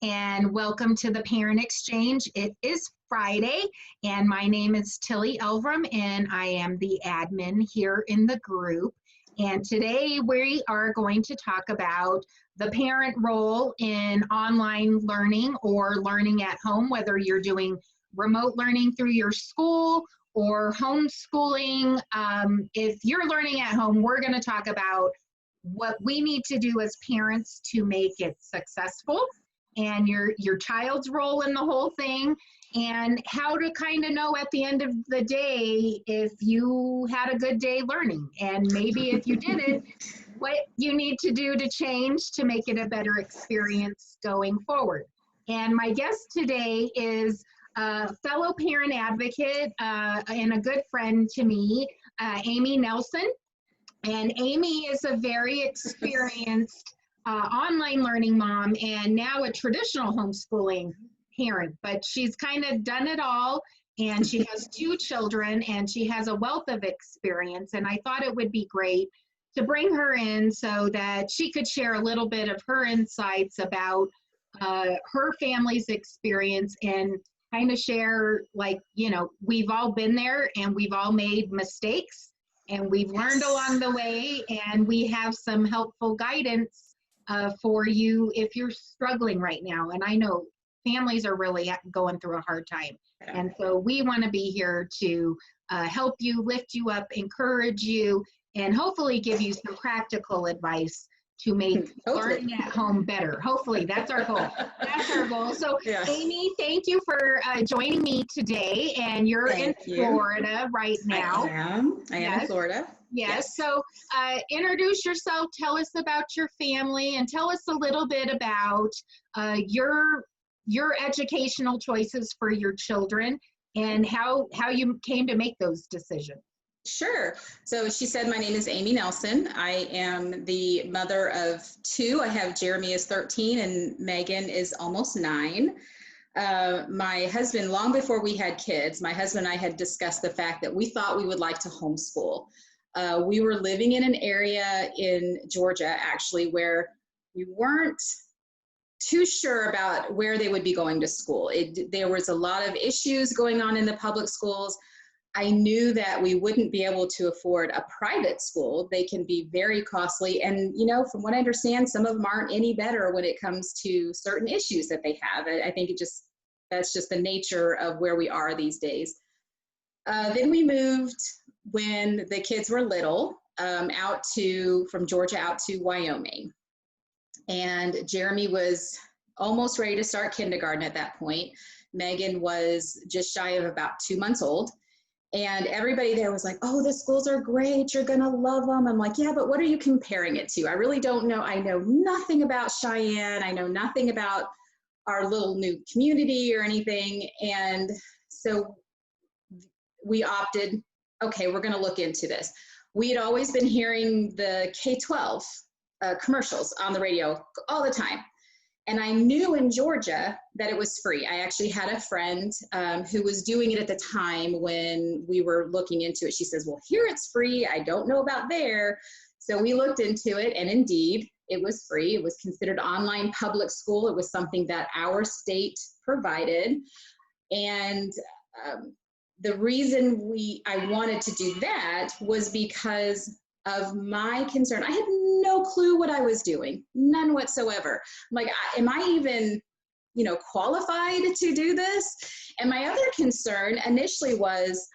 and welcome to the Parent Exchange. It is Friday, and my name is Tilly Elvrum, and I am the admin here in the group. And today we are going to talk about the parent role in online learning or learning at home, whether you're doing remote learning through your school or homeschooling. If you're learning at home, we're going to talk about what we need to do as parents to make it successful, and your child's role in the whole thing, and how to kind of know at the end of the day if you had a good day learning, and maybe if you didn't, what you need to do to change to make it a better experience going forward. And my guest today is a fellow parent advocate and a good friend to me, Amy Nelson. And Amy is a very experienced online learning mom and now a traditional homeschooling parent, but she's kind of done it all, and she has 2 children, and she has a wealth of experience. And I thought it would be great to bring her in so that she could share a little bit of her insights about her family's experience, and kind of share, like, you know, we've all been there and we've all made mistakes, and we've learned along the way, and we have some helpful guidance for you if you're struggling right now. And I know families are really going through a hard time. And so we want to be here to help you, lift you up, encourage you, and hopefully give you some practical advice to make learning at home better. Hopefully, that's our goal. That's our goal. So, yes. Amy, thank you for joining me today. And you're in Florida right now. I am in Florida. Yes. So introduce yourself, tell us about your family, and tell us a little bit about your educational choices for your children and how you came to make those decisions. Sure. So she said, my name is Amy Nelson. I am the mother of 2. I have Jeremy is 13 and Megan is almost 9. My husband, long before we had kids, my husband and I had discussed the fact that we thought we would like to homeschool. We were living in an area in Georgia, actually, where we weren't too sure about where they would be going to school. There was a lot of issues going on in the public schools. I knew that we wouldn't be able to afford a private school. They can be very costly. And, you know, from what I understand, some of them aren't any better when it comes to certain issues that they have. I think that's just the nature of where we are these days. Then we moved when the kids were little, from Georgia out to Wyoming. And Jeremy was almost ready to start kindergarten at that point. Megan was just shy of about 2 months old. And everybody there was like, oh, the schools are great, you're gonna love them. I'm like, yeah, but what are you comparing it to? I really don't know. I know nothing about Cheyenne. I know nothing about our little new community or anything. And so we opted, okay, we're gonna look into this. We had always been hearing the K-12 commercials on the radio all the time. And I knew in Georgia that it was free. I actually had a friend who was doing it at the time when we were looking into it. She says, well, here it's free. I don't know about there. So we looked into it, and indeed, it was free. It was considered online public school. It was something that our state provided. And the reason I wanted to do that was because of my concern. I had no clue what I was doing, none whatsoever. I'm like, am I even, qualified to do this? And my other concern initially was,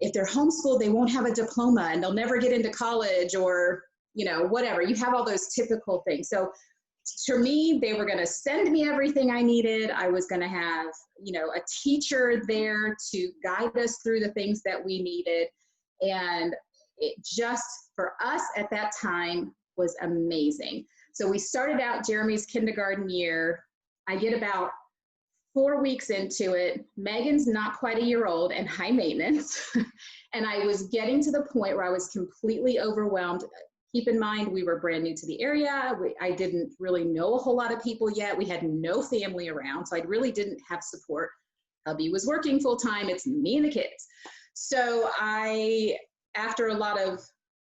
if they're homeschooled, they won't have a diploma and they'll never get into college, or, whatever. You have all those typical things. So for me, they were going to send me everything I needed. I was going to have, a teacher there to guide us through the things that we needed. And it just, for us at that time, was amazing. So we started out Jeremy's kindergarten year. I get about 4 weeks into it. Megan's not quite a year old and high maintenance. And I was getting to the point where I was completely overwhelmed. Keep in mind, we were brand new to the area. I didn't really know a whole lot of people yet. We had no family around, so I really didn't have support. Hubby was working full time. It's me and the kids. So after a lot of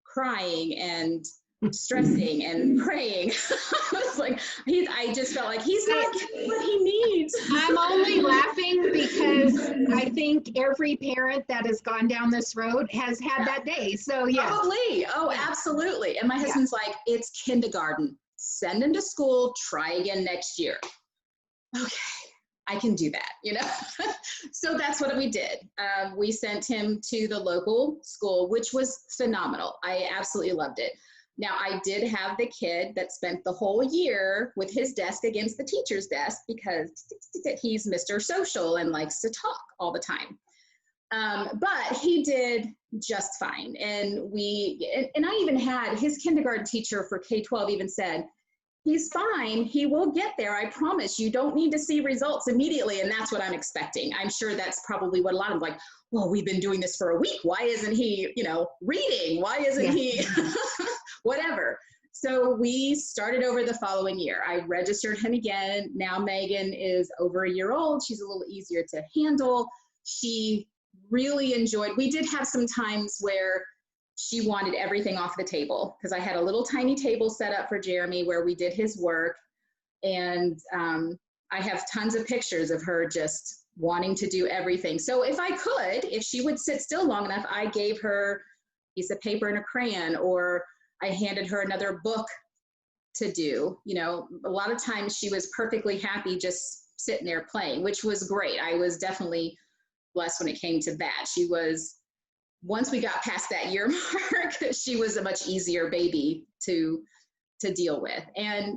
crying and stressing and praying, I was like, I just felt like he's not getting what he because I think every parent that has gone down this road has had that day. So yeah. Probably. Oh, absolutely. And my husband's like, it's kindergarten. Send him to school. Try again next year. Okay, I can do that, you know? So that's what we did. We sent him to the local school, which was phenomenal. I absolutely loved it. Now, I did have the kid that spent the whole year with his desk against the teacher's desk because he's Mr. Social and likes to talk all the time. But he did just fine. And I even had his kindergarten teacher for K-12 even said, he's fine. He will get there. I promise. You don't need to see results immediately. And that's what I'm expecting. I'm sure that's probably what a lot of them like, well, we've been doing this for a week. Why isn't he, reading? Why isn't he whatever? So we started over the following year. I registered him again. Now Megan is over a year old. She's a little easier to handle. She really enjoyed, we did have some times where she wanted everything off the table because I had a little tiny table set up for Jeremy where we did his work. And I have tons of pictures of her just wanting to do everything. So if she would sit still long enough, I gave her a piece of paper and a crayon, or I handed her another book to do. A lot of times she was perfectly happy just sitting there playing, which was great. I was definitely blessed when it came to that. Once we got past that year mark, she was a much easier baby to deal with. And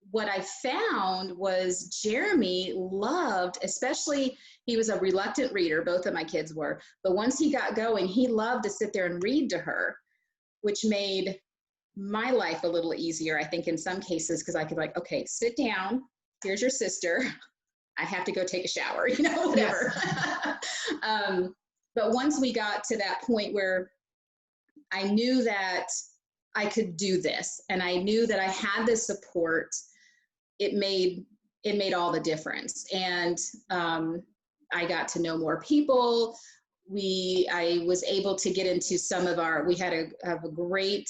what I found was Jeremy loved, especially he was a reluctant reader, both of my kids were, but once he got going, he loved to sit there and read to her, which made my life a little easier, I think, in some cases, because I could okay, sit down, here's your sister, I have to go take a shower, whatever. Yes. But once we got to that point where I knew that I could do this and I knew that I had the support, it made all the difference. And I got to know more people. I was able to get into we had a great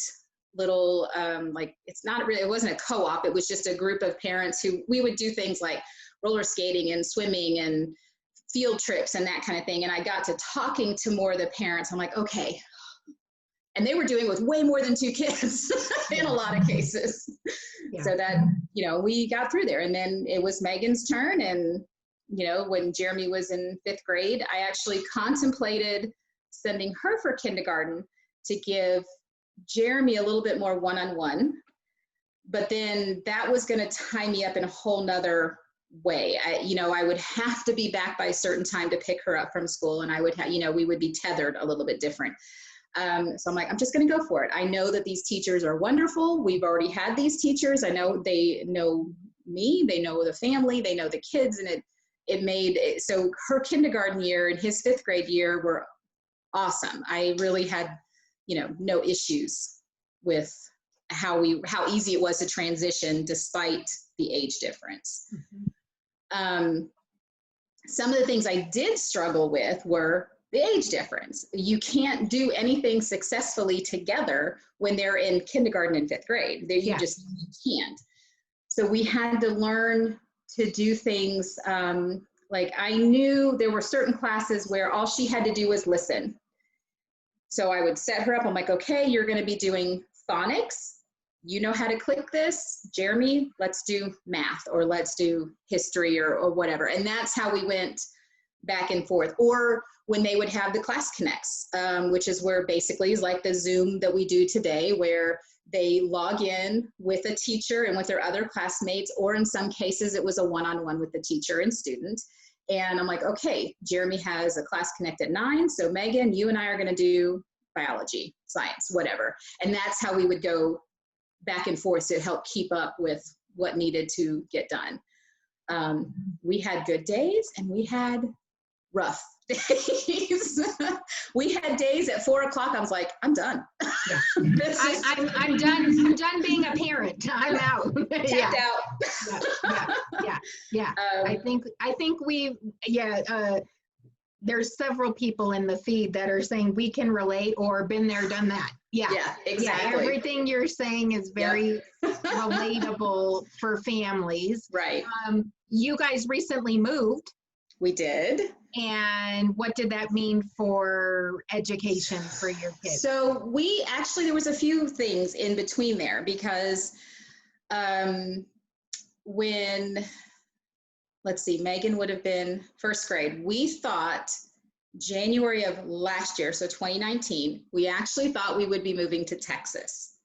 little, it wasn't a co-op, it was just a group of parents who we would do things like roller skating and swimming and field trips and that kind of thing. And I got to talking to more of the parents. I'm like, okay. And they were doing it with way more than 2 kids in a lot of cases. Yeah. So that, we got through there. And then it was Megan's turn. And, when Jeremy was in 5th grade, I actually contemplated sending her for kindergarten to give Jeremy a little bit more one-on-one. But then that was going to tie me up in a whole nother way. I would have to be back by a certain time to pick her up from school, and I would have, we would be tethered a little bit different. So I'm like, I'm just going to go for it. I know that these teachers are wonderful. We've already had these teachers. I know they know me, they know the family, they know the kids, and it made it, so her kindergarten year and his 5th grade year were awesome. I really had, no issues with how easy it was to transition despite the age difference. Mm-hmm. Some of the things I did struggle with were the age difference. You can't do anything successfully together when they're in kindergarten and 5th grade. You just can't. So we had to learn to do things I knew there were certain classes where all she had to do was listen. So I would set her up. I'm like, okay, you're going to be doing phonics. You know how to click this. Jeremy, let's do math, or let's do history, or whatever. And that's how we went back and forth. Or when they would have the class connects, which is where basically is like the Zoom that we do today, where they log in with a teacher and with their other classmates, or in some cases it was a one-on-one with the teacher and student. And I'm like, okay, Jeremy has a class connect at 9. So Megan, you and I are going to do biology, science, whatever. And that's how we would go back and forth to help keep up with what needed to get done. We had good days and we had rough days. We had days at 4 o'clock. I was like, I'm done. Yeah. I'm done. I'm done being a parent. I'm out. Tapped out. Yeah. I think there's several people in the feed that are saying we can relate or been there, done that. Yeah, exactly. Yeah, everything you're saying is very relatable for families. Right. You guys recently moved. We did. And what did that mean for education for your kids? So there was a few things in between there because when, let's see, Megan would have been first grade. We thought January of last year, so 2019, we actually thought we would be moving to Texas.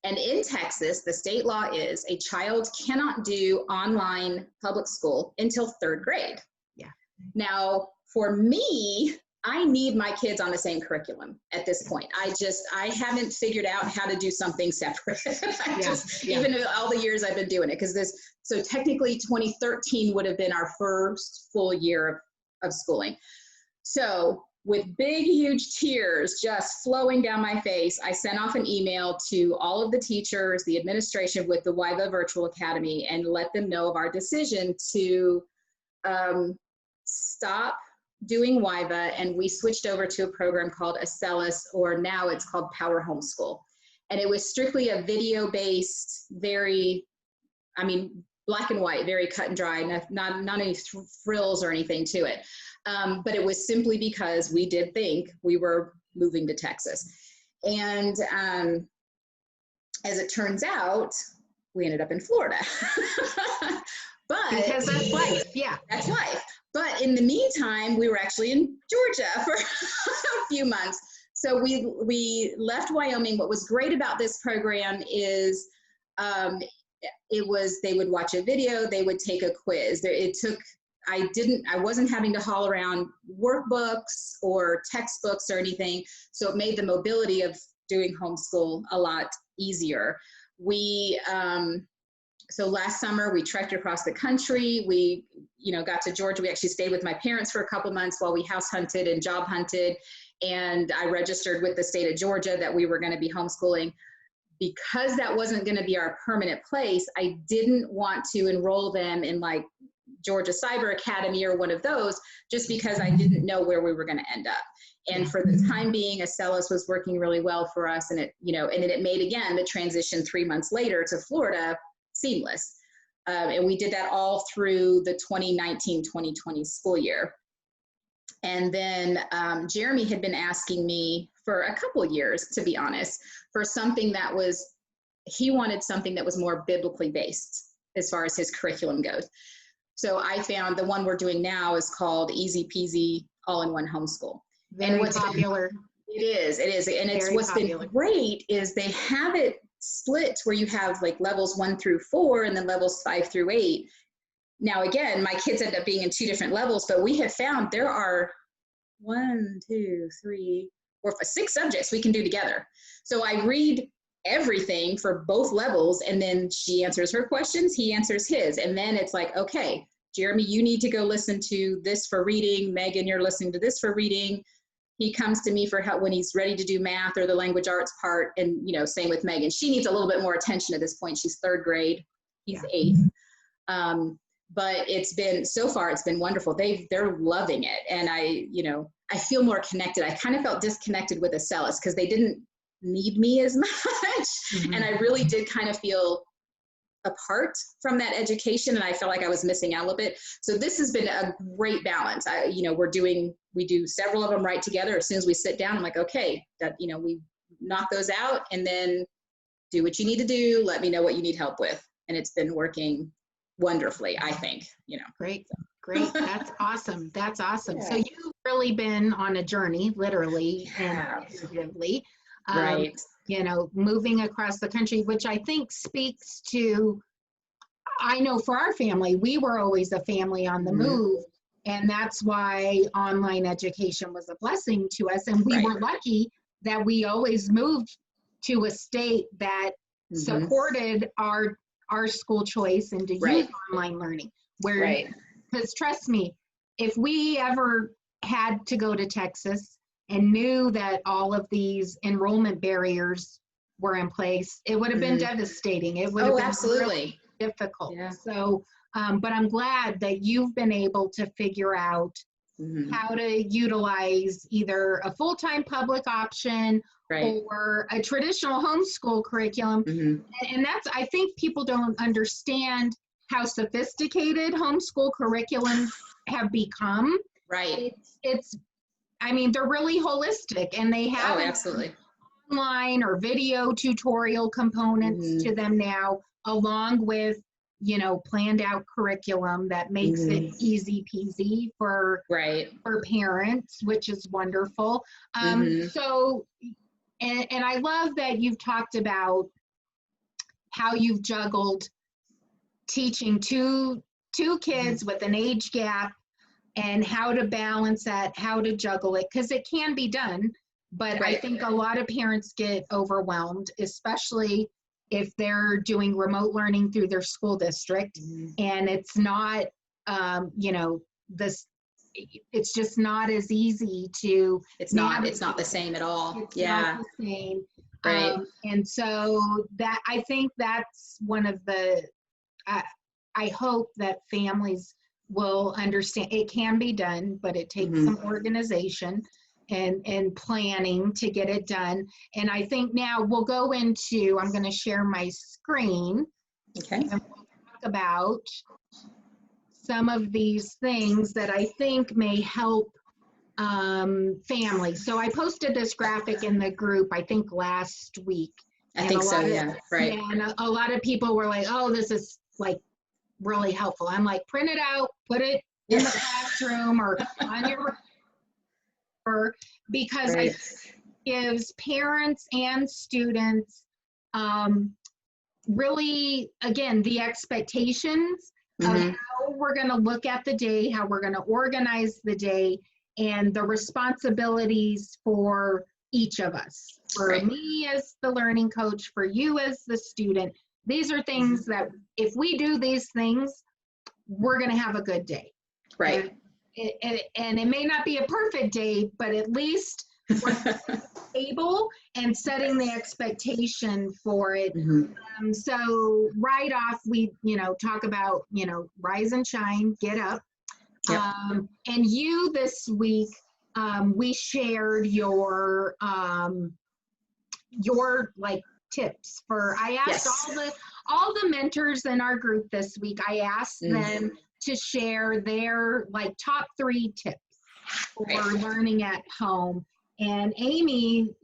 And in Texas, the state law is a child cannot do online public school until third grade. Yeah. Now, for me, I need my kids on the same curriculum at this point. I haven't figured out how to do something separate. Even all the years I've been doing it, so technically 2013 would have been our first full year of schooling. So with big, huge tears just flowing down my face, I sent off an email to all of the teachers, the administration with the WIVA Virtual Academy, and let them know of our decision to stop doing WIVA, and we switched over to a program called Acellus, or now it's called Power Homeschool. And it was strictly a video-based, black and white, very cut and dry, not any frills or anything to it. But it was simply because we did think we were moving to Texas. And as it turns out, we ended up in Florida. But because that's life, yeah. That's life. But in the meantime, we were actually in Georgia for a few months. So we left Wyoming. What was great about this program is they would watch a video, they would take a quiz. I wasn't having to haul around workbooks or textbooks or anything. So it made the mobility of doing homeschool a lot easier. So last summer we trekked across the country. We, got to Georgia. We actually stayed with my parents for a couple months while we house hunted and job hunted. And I registered with the state of Georgia that we were going to be homeschooling. Because that wasn't going to be our permanent place, I didn't want to enroll them in like Georgia Cyber Academy or one of those, just because I didn't know where we were going to end up. And for the time being, Acellus was working really well for us. And it made, again, the transition 3 months later to Florida seamless. And we did that all through the 2019-2020 school year. And then Jeremy had been asking me for a couple years, to be honest, for something he wanted something that was more biblically based as far as his curriculum goes. So I found the one we're doing now is called Easy Peasy All-in-One Homeschool. Very popular. It is. And it's what's been great is they have it split where you have like levels 1 through 4 and then levels 5 through 8. Now, again, my kids end up being in 2 different levels, but we have found there are 6 subjects we can do together. So I read everything for both levels, and then she answers her questions, he answers his. And then it's like, okay, Jeremy, you need to go listen to this for reading. Megan, you're listening to this for reading. He comes to me for help when he's ready to do math or the language arts part. And, same with Megan. She needs a little bit more attention at this point. She's 3rd grade. He's 8th. But so far it's been wonderful. They're loving it. And I feel more connected. I kind of felt disconnected with Acellus because they didn't need me as much. Mm-hmm. And I really did kind of feel apart from that education. And I felt like I was missing out a little bit. So this has been a great balance. We do several of them right together. As soon as we sit down, I'm like, okay, we knock those out and then do what you need to do. Let me know what you need help with. And it's been working wonderfully, I think, Great. That's awesome. Yeah. So you've really been on a journey, literally and figuratively, right. Moving across the country, which I think speaks to, I know for our family, we were always a family on the move. And that's why online education was a blessing to us. And we were lucky that we always moved to a state that supported our school choice and to use online learning. Because trust me, if we ever had to go to Texas and knew that all of these enrollment barriers were in place, it would have been devastating. It would have been really difficult. Yeah. So, but I'm glad that you've been able to figure out how to utilize either a full-time public option or a traditional homeschool curriculum. And I think people don't understand how sophisticated homeschool curriculums have become. Right. It's I mean, they're really holistic, and they have Oh, an absolutely. online or video tutorial components Mm-hmm. to them now, along with, planned out curriculum that makes it Mm-hmm. easy peasy Right. for parents, which is wonderful. Mm-hmm. So, and I love that you've talked about how you've juggled teaching two kids with an age gap and how to balance that, how to juggle it, because it can be done. But I Right. think a lot of parents get overwhelmed, especially if they're doing remote learning through their school district, Mm-hmm. and it's not, this. It's just not as easy to It's navigate. not the same at all. It's not Yeah. the same, Right. and so that I think that's one of the. I hope that families will understand it can be done, but it takes some Mm-hmm. organization and planning to get it done. And I think now we'll go into, I'm going to share my screen Okay. and we'll talk about some of these things that I think may help families. So I posted this graphic in the group, I think last week. I And think so. Yeah. Right. yeah, and a lot of people were like, oh, this is like really helpful. I'm like, print it out, put it in Yeah. the classroom or on your because I Right. think it gives parents and students really, again, the expectations of Mm-hmm. how we're going to look at the day, how we're going to organize the day, and the responsibilities for each of us. For Right. me as the learning coach, for you as the student, these are things that if we do these things, we're going to have a good day. Right. And it may not be a perfect day, but at least we're able and setting the expectation for it. Mm-hmm. So right off, we, talk about, rise and shine, get up. Yep. And you this week, we shared your like tips for, I asked Yes. all the mentors in our group this week, I asked them to share their like top 3 tips for learning at home. And Amy,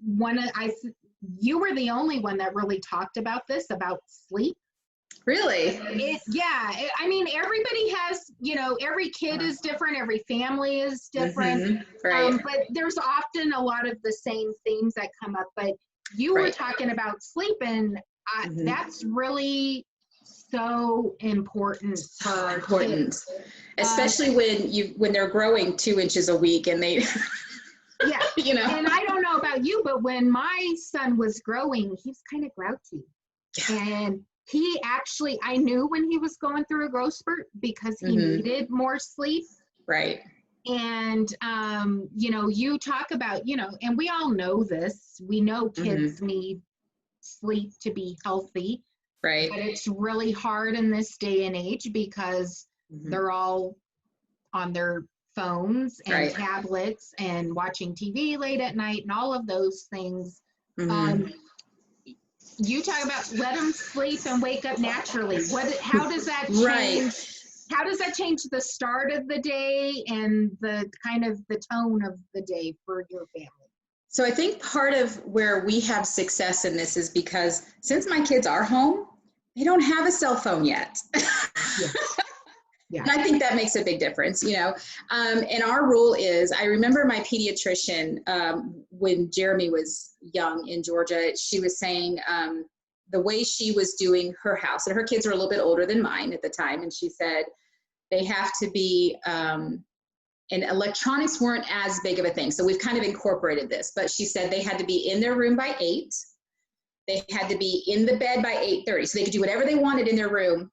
you were the only one that really talked about this, about sleep. Really? I mean, everybody has, every kid is different, every family is different. Mm-hmm. Right. But there's often a lot of the same themes that come up. But you were talking about sleep, and that's really so important for our kids. Especially when they're growing 2 inches a week and they yeah. And I don't know about you, but when my son was growing, he was kind of grouchy. And he actually, I knew when he was going through a growth spurt because he needed more sleep. Right. And, you talk about, and we all know this, we know kids need sleep to be healthy. Right. But it's really hard in this day and age because they're all on their phones and tablets and watching TV late at night and all of those things. You talk about let them sleep and wake up naturally. How does that change? How does that change the start of the day and the kind of the tone of the day for your family? So I think part of where we have success in this is because since my kids are home, they don't have a cell phone yet. Yeah. And I think that makes a big difference, and our rule is, I remember my pediatrician, when Jeremy was young in Georgia, she was saying the way she was doing her house, and her kids are a little bit older than mine at the time. And she said they have to be, and electronics weren't as big of a thing. So we've kind of incorporated this, but she said they had to be in their room by 8. They had to be in the bed by 8:30. So they could do whatever they wanted in their room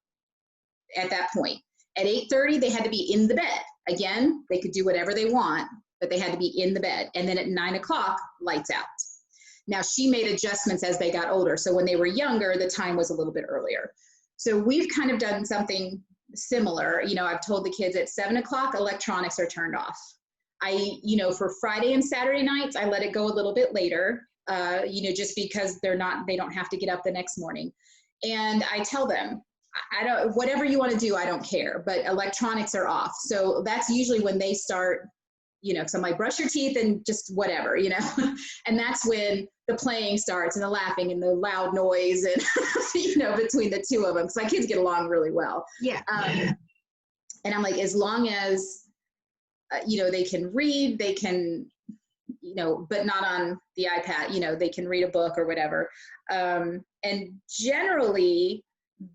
at that point. At 8:30, they had to be in the bed. Again, they could do whatever they want, but they had to be in the bed. And then at 9 o'clock, lights out. Now, she made adjustments as they got older. So when they were younger, the time was a little bit earlier. So we've kind of done something similar. I've told the kids at 7 o'clock, electronics are turned off. For Friday and Saturday nights, I let it go a little bit later, just because they don't have to get up the next morning. And I tell them, whatever you want to do, I don't care, but electronics are off. So that's usually when they start you know, so I'm like, brush your teeth and just whatever, you know, and that's when the playing starts and the laughing and the loud noise and, you know, between the two of them, because my kids get along really well. Yeah. And I'm like, as long as, you know, they can read, they can, you know, but not on the iPad, you know, they can read a book or whatever. And generally,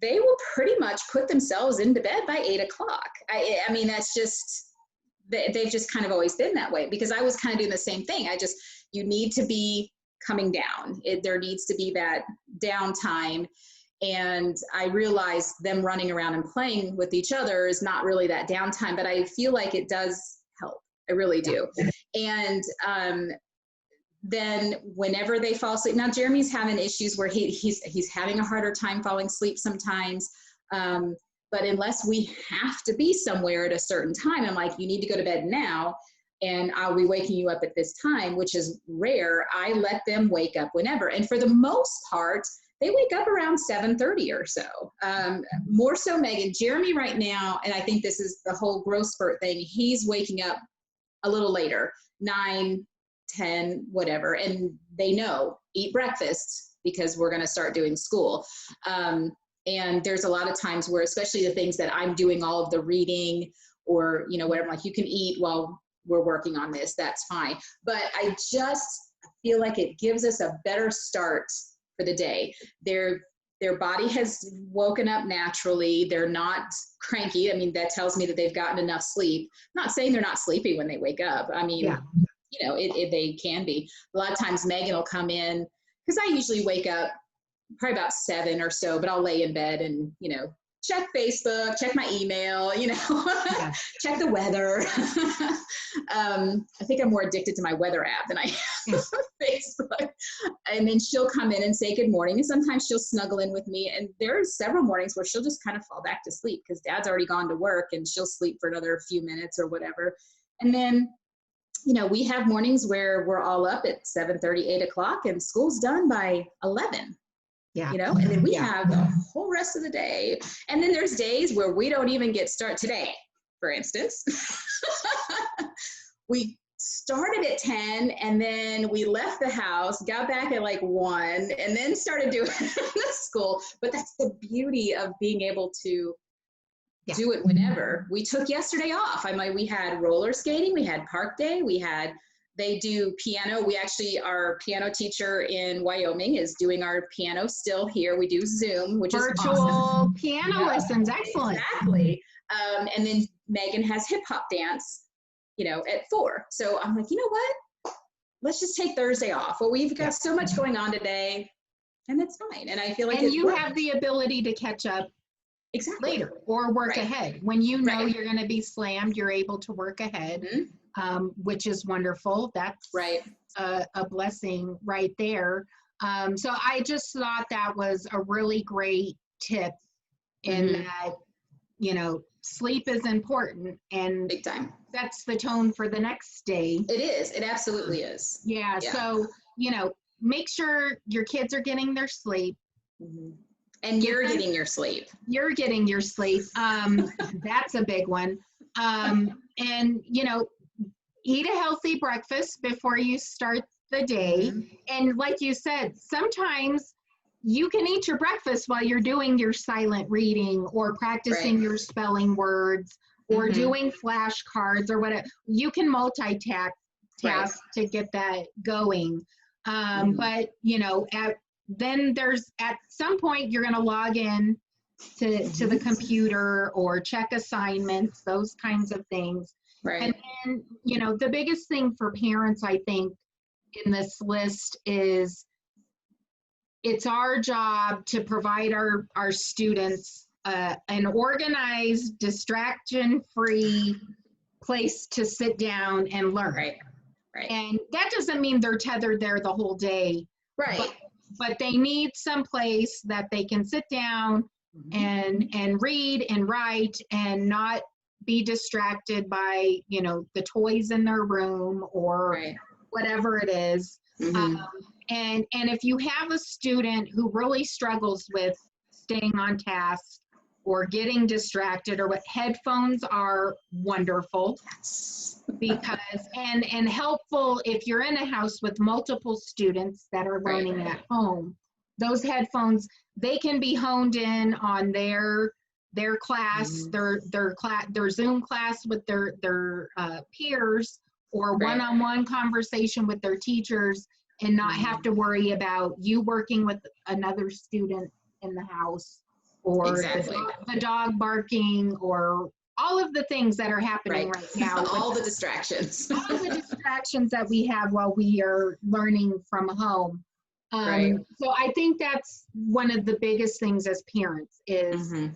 they will pretty much put themselves into bed by 8 o'clock. I mean, that's just, they've just kind of always been that way, because I was kind of doing the same thing. You need to be coming down. There needs to be that downtime. And I realized them running around and playing with each other is not really that downtime, but I feel like it does help. I really do. And then whenever they fall asleep, now Jeremy's having issues where he's having a harder time falling asleep sometimes. But unless we have to be somewhere at a certain time, I'm like, you need to go to bed now, and I'll be waking you up at this time, which is rare. I let them wake up whenever. And for the most part, they wake up around 7:30 or so. More so Megan. Jeremy right now, and I think this is the whole growth spurt thing, he's waking up a little later, 9, 10, whatever. And they know, eat breakfast because we're going to start doing school. And there's a lot of times where, especially the things that I'm doing all of the reading or, you know, whatever, I'm like, you can eat while we're working on this, that's fine. But I just feel like it gives us a better start for the day. Their body has woken up naturally. They're not cranky. I mean, that tells me that they've gotten enough sleep. I'm not saying they're not sleepy when they wake up. I mean, you know, they can be. A lot of times Megan will come in, because I usually wake up probably about 7 or so, but I'll lay in bed and, you know, check Facebook, check my email, you know, check the weather. I think I'm more addicted to my weather app than I am Facebook. And then she'll come in and say good morning. And sometimes she'll snuggle in with me. And there's several mornings where she'll just kind of fall back to sleep because Dad's already gone to work, and she'll sleep for another few minutes or whatever. And then, you know, we have mornings where we're all up at 7:30, 8 o'clock, and school's done by 11. You know, and then we have the whole rest of the day. And then there's days where we don't even get started. Today, for instance, we started at 10, and then we left the house, got back at like 1, and then started doing the school. But that's the beauty of being able to do it whenever. We took yesterday off. I mean, we had roller skating, we had park day, they do piano. We actually, our piano teacher in Wyoming is doing our piano still here. We do Zoom, which is virtual awesome. piano lessons. Excellent. Exactly. And then Megan has hip hop dance, you know, at 4. So I'm like, you know what? Let's just take Thursday off. Well, we've got so much going on today, and it's fine. And I feel like you have the ability to catch up later or work ahead. When you know you're going to be slammed, you're able to work ahead. Which is wonderful. That's a blessing right there. So I just thought that was a really great tip in that, you know, sleep is important, and big time. That's the tone for the next day. It is. It absolutely is. Yeah. So, you know, make sure your kids are getting their sleep. And you're getting your sleep. You're getting your sleep. That's a big one. And, you know, eat a healthy breakfast before you start the day. And like you said, sometimes you can eat your breakfast while you're doing your silent reading or practicing your spelling words or doing flashcards or whatever. You can multitask to get that going. But, you know, then there's at some point you're going to log in to the computer or check assignments, those kinds of things. And then, you know, the biggest thing for parents, I think, in this list is it's our job to provide our students an organized, distraction-free place to sit down and learn. And that doesn't mean they're tethered there the whole day. But they need some place that they can sit down and read and write and not be distracted by, you know, the toys in their room or whatever it is. And if you have a student who really struggles with staying on task, or getting distracted or what. Headphones are wonderful because and helpful if you're in a house with multiple students that are learning at home. Those headphones, they can be honed in on their class, their Zoom class with their peers, or one-on-one conversation with their teachers, and not have to worry about you working with another student in the house, or the dog barking, or all of the things that are happening right now. All the distractions. All the distractions that we have while we are learning from home. So I think that's one of the biggest things as parents is, and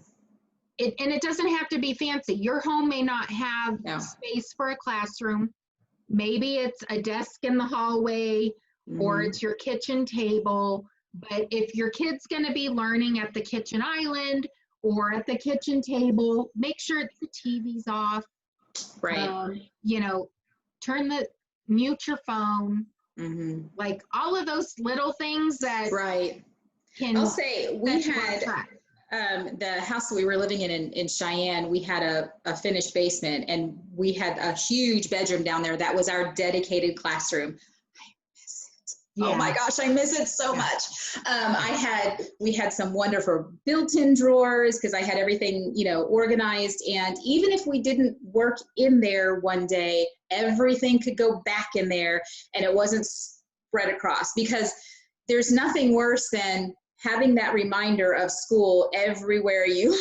it doesn't have to be fancy. Your home may not have space for a classroom. Maybe it's a desk in the hallway, or it's your kitchen table. But if your kid's going to be learning at the kitchen island or at the kitchen table, make sure the TV's off. You know, mute your phone. Like all of those little things that can. I'll say we had the house that we were living in Cheyenne. We had a finished basement, and we had a huge bedroom down there that was our dedicated classroom. Oh my gosh, I miss it so much. We had some wonderful built-in drawers because I had everything, organized. And even if we didn't work in there one day, everything could go back in there and it wasn't spread across, because there's nothing worse than having that reminder of school everywhere you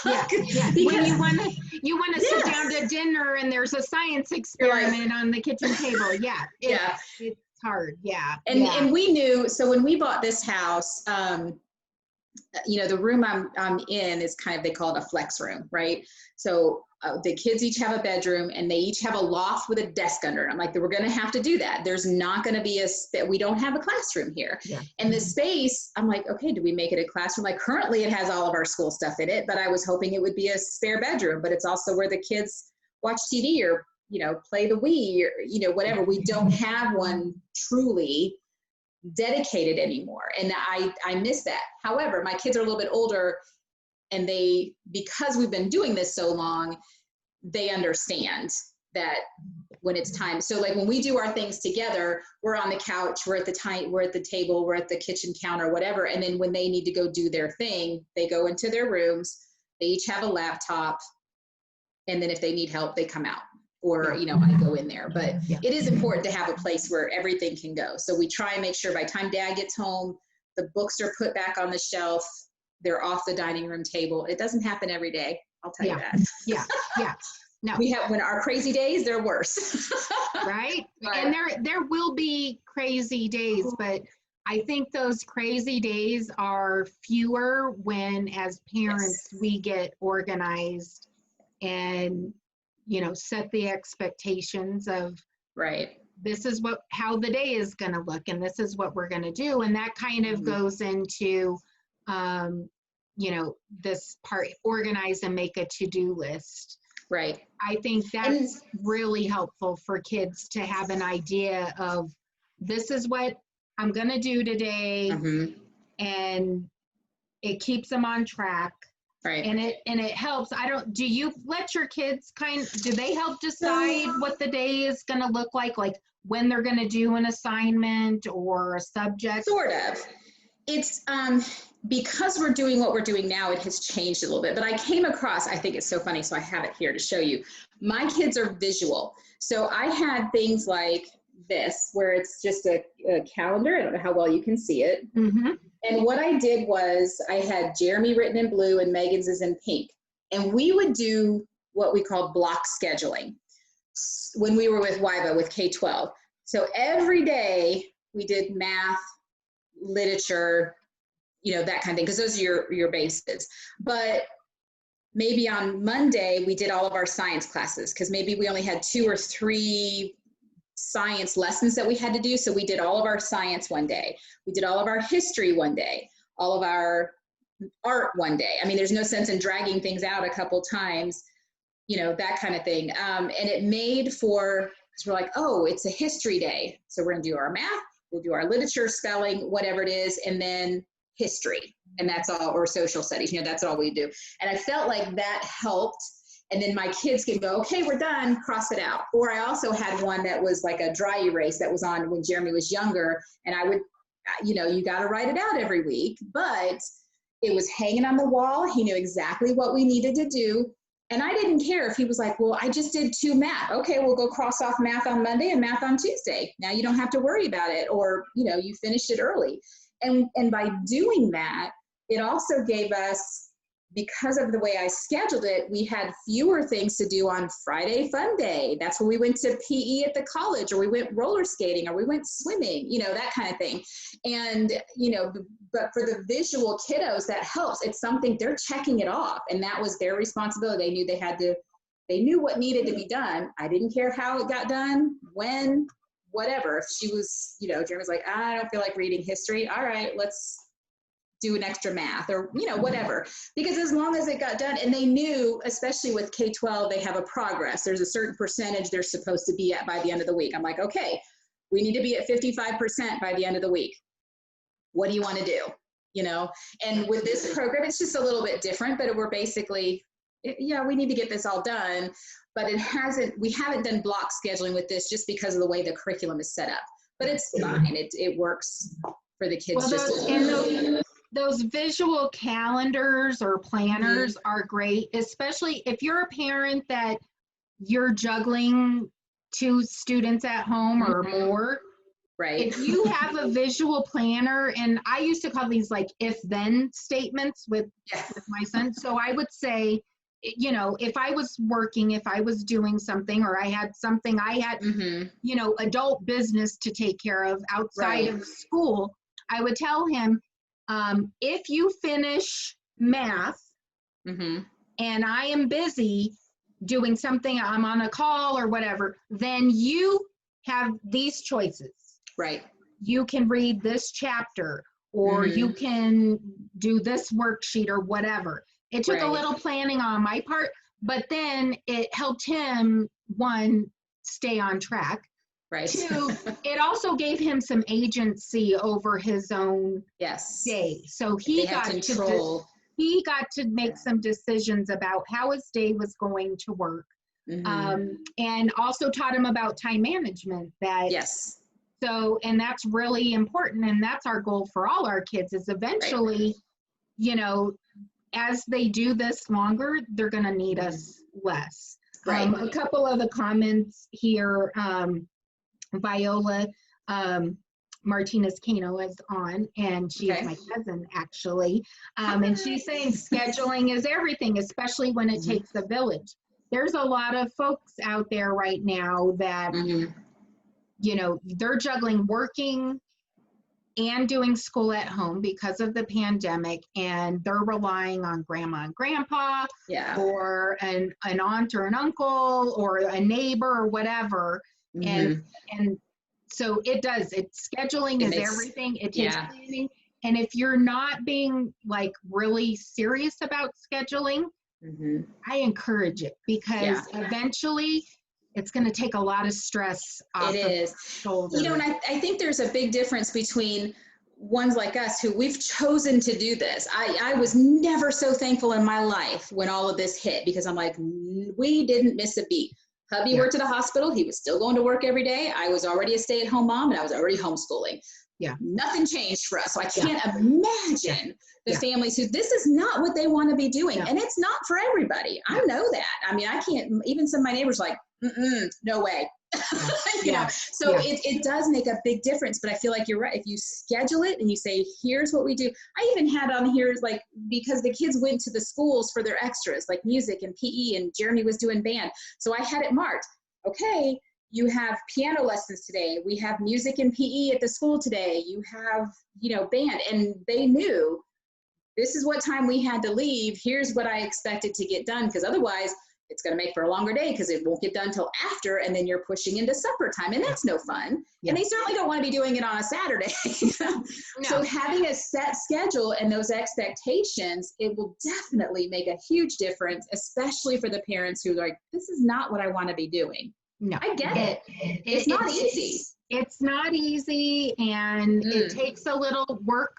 look. When you want to sit down to dinner and there's a sance experiment on the kitchen table. It's hard. And we knew, so when we bought this house, the room I'm in is kind of, they call it a flex room, right? So the kids each have a bedroom and they each have a loft with a desk under it. I'm like, we're going to have to do that. There's not going to be we don't have a classroom here. And the space, I'm like, okay, do we make it a classroom? Like currently it has all of our school stuff in it, but I was hoping it would be a spare bedroom, but it's also where the kids watch TV or, play the Wii or, whatever. We don't have one truly dedicated anymore. And I miss that. However, my kids are a little bit older, and because we've been doing this so long, they understand that when it's time. So like when we do our things together, we're on the couch, we're at the table, we're at the kitchen counter, whatever. And then when they need to go do their thing, they go into their rooms, they each have a laptop. And then if they need help, they come out. Or, I go in there, but it is important to have a place where everything can go. So we try and make sure by the time Dad gets home, the books are put back on the shelf. They're off the dining room table. It doesn't happen every day. I'll tell you that. No. When our crazy days, they're worse. Right. And there will be crazy days, but I think those crazy days are fewer when, as parents, we get organized and set the expectations of this is how the day is going to look, and this is what we're going to do. And that kind of goes into, this part, organize and make a to-do list. Right. I think that's really helpful for kids to have an idea of, this is what I'm going to do today. And it keeps them on track. Right. And it helps. Do you let your kids do they help decide what the day is going to look like when they're going to do an assignment or a subject? Sort of. It's because we're doing what we're doing now, it has changed a little bit. But I came across, I think it's so funny, so I have it here to show you. My kids are visual. So I had things like this, where it's just a calendar. I don't know how well you can see it. And what I did was I had Jeremy written in blue and Megan's is in pink. And we would do what we called block scheduling when we were with WIVA, with K-12. So every day we did math, literature, that kind of thing, because those are your bases. But maybe on Monday we did all of our science classes, because maybe we only had 2 or 3 science lessons that we had to do. So we did all of our science one day. We did all of our history one day, all of our art one day. I mean, there's no sense in dragging things out a couple times, that kind of thing. And it made for, because we're like, oh, it's a history day. So we're going to do our math, we'll do our literature, spelling, whatever it is, and then history. and that's all, or social studies, that's all we do. And I felt like that helped. And then my kids can go, okay, we're done, cross it out. Or I also had one that was like a dry erase that was on when Jeremy was younger. And I would, you got to write it out every week, but it was hanging on the wall. He knew exactly what we needed to do. And I didn't care if he was like, well, I just did 2 math. Okay, we'll go cross off math on Monday and math on Tuesday. Now you don't have to worry about it. Or, you finished it early. And by doing that, it also gave us, because of the way I scheduled it, we had fewer things to do on Friday Fun Day. That's when we went to PE at the college, or we went roller skating, or we went swimming, that kind of thing. And, but for the visual kiddos, that helps. It's something they're checking it off, and that was their responsibility. They knew what needed to be done. I didn't care how it got done, when, whatever. If she was, Jeremy's like, I don't feel like reading history. All right, let's do an extra math, or, whatever. Because as long as it got done, and they knew, especially with K-12, they have a progress. There's a certain percentage they're supposed to be at by the end of the week. I'm like, okay, we need to be at 55% by the end of the week. What do you want to do? And with this program, it's just a little bit different, but we're basically, we need to get this all done, but we haven't done block scheduling with this just because of the way the curriculum is set up, but it's fine. It works for the kids. Well, those visual calendars or planners are great, especially if you're a parent that you're juggling 2 students at home or more. Right. If you have a visual planner, and I used to call these like if-then statements with my son. So I would say, if I was working, if I was doing something, or I had something, adult business to take care of outside of school, I would tell him, if you finish math and I am busy doing something, I'm on a call or whatever, then you have these choices. Right. You can read this chapter, or you can do this worksheet or whatever. It took a little planning on my part, but then it helped him, 1, stay on track. Right. 2, it also gave him some agency over his own day. So he got to make some decisions about how his day was going to work. And also taught him about time management. So, and that's really important. And that's our goal for all our kids, is eventually, as they do this longer, they're going to need us less. A couple of the comments here, Viola Martinez Cano is on, and she's my cousin, actually. And she's saying scheduling is everything, especially when it takes a village. There's a lot of folks out there right now that, they're juggling working and doing school at home because of the pandemic, and they're relying on grandma and grandpa, or an aunt or an uncle or a neighbor or whatever. And so scheduling is everything. It takes planning. And if you're not being like really serious about scheduling, I encourage it, because eventually it's going to take a lot of stress off of shoulders. And I think there's a big difference between ones like us who we've chosen to do this. I was never so thankful in my life when all of this hit, because I'm like, we didn't miss a beat. Hubby worked at a hospital. He was still going to work every day. I was already a stay-at-home mom, and I was already homeschooling. Nothing changed for us. So I can't imagine the families who this is not what they want to be doing. And it's not for everybody. I know that. I mean, I can't, even some of my neighbors like, no way. So it does make a big difference, but I feel like you're right. If you schedule it and you say, here's what we do. I even had on here, like, because the kids went to the schools for their extras, like music and PE, and Jeremy was doing band. So I had it marked. Okay, you have piano lessons today. We have music and PE at the school today. You have, band. And they knew this is what time we had to leave. Here's what I expected to get done, because otherwise it's going to make for a longer day, because it won't get done till after, and then you're pushing into supper time, and that's no fun. And they certainly don't want to be doing it on a Saturday. So having a set schedule and those expectations, it will definitely make a huge difference, especially for the parents who are like, this is not what I want to be doing. No, I get it. It's not easy. It's not easy, and it takes a little work